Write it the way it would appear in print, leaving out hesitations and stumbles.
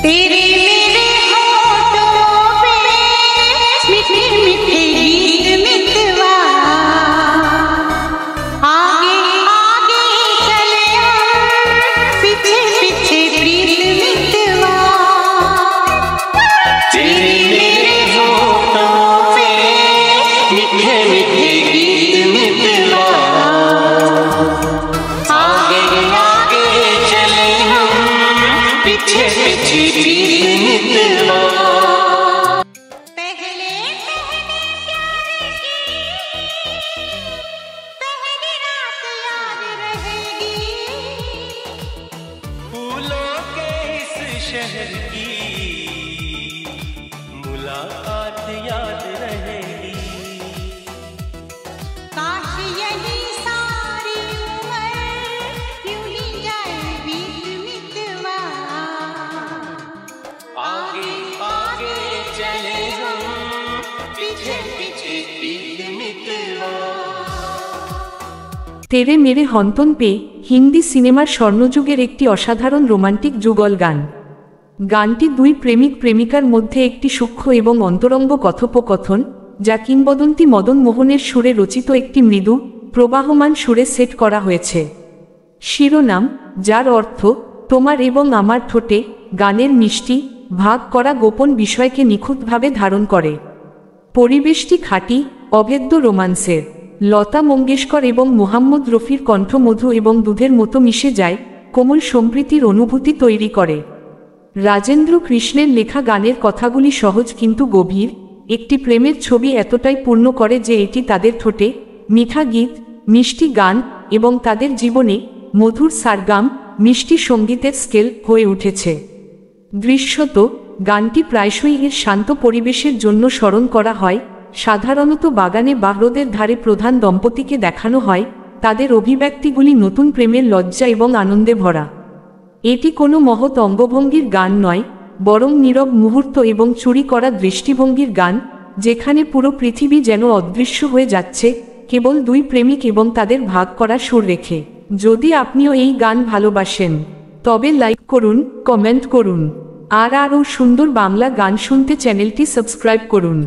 तेरे मेरे होठों पे मीठे मीठे गीत मितवा, आगे आगे चले हम पीछे पीछे प्रीत मितवा। तेरे मेरे होठों पे मीठे मीठे गीत मितवा, आगे आगे चले हम पीछे पीछे प्रीत मितवा। पहले पहले प्यार की पहली रात याद रहेगी, फूलों के इस शहर की मुलाकात याद रहेगी। काश यही सारी उम्र यूं ही जाए बीत मितवा। आगे आगे चले हम पीछे पीछे प्रीत मितवा। তেরে মেরে হন্তন পে হিন্দি সিনেমার স্বর্ণযুগের একটি অসাধারণ রোমান্টিক যুগল গান। গানটি দুই প্রেমিক প্রেমিকার মধ্যে একটি সূক্ষ্ম এবং অন্তরঙ্গ কথোপকথন, যা কিংবদন্তি মদন মোহনের সুরে রচিত একটি মৃদু প্রবাহমান সুরে সেট করা হয়েছে। শিরোনাম, যার অর্থ তোমার এবং আমার ঠোঁটে, গানের মিষ্টি ভাগ করা গোপন বিষয়কে নিখুঁতভাবে ধারণ করে। পরিবেশটি খাঁটি অভেদ্য রোমান্সের। লতা মঙ্গেশকর এবং মোহাম্মদ রফির কণ্ঠ মধু এবং দুধের মতো মিশে যায়, কোমল সম্প্রীতির অনুভূতি তৈরি করে। রাজেন্দ্র কৃষ্ণের লেখা গানের কথাগুলি সহজ কিন্তু গভীর, একটি প্রেমের ছবি এতটাই পূর্ণ করে যে এটি তাদের ঠোঁটে মিঠা গীত, মিষ্টি গান এবং তাদের জীবনে মধুর সারগাম, মিষ্টি সঙ্গীতের স্কেল হয়ে উঠেছে। দৃশ্যত গানটি প্রায়শই এর শান্ত পরিবেশের জন্য স্মরণ করা হয়। সাধারণত বাগানে বা হ্রদের ধারে প্রধান দম্পতিকে দেখানো হয়, তাদের অভিব্যক্তিগুলি নতুন প্রেমের লজ্জা এবং আনন্দে ভরা। এটি কোনো মহৎ অঙ্গভঙ্গির গান নয়, বরং নীরব মুহূর্ত এবং চুরি করা দৃষ্টিভঙ্গির গান, যেখানে পুরো পৃথিবী যেন অদৃশ্য হয়ে যাচ্ছে কেবল দুই প্রেমিক এবং তাদের ভাগ করা সুর রেখে। যদি আপনিও এই গান ভালোবাসেন তবে লাইক করুন, কমেন্ট করুন, আর আরও সুন্দর বাংলা গান শুনতে চ্যানেলটি সাবস্ক্রাইব করুন।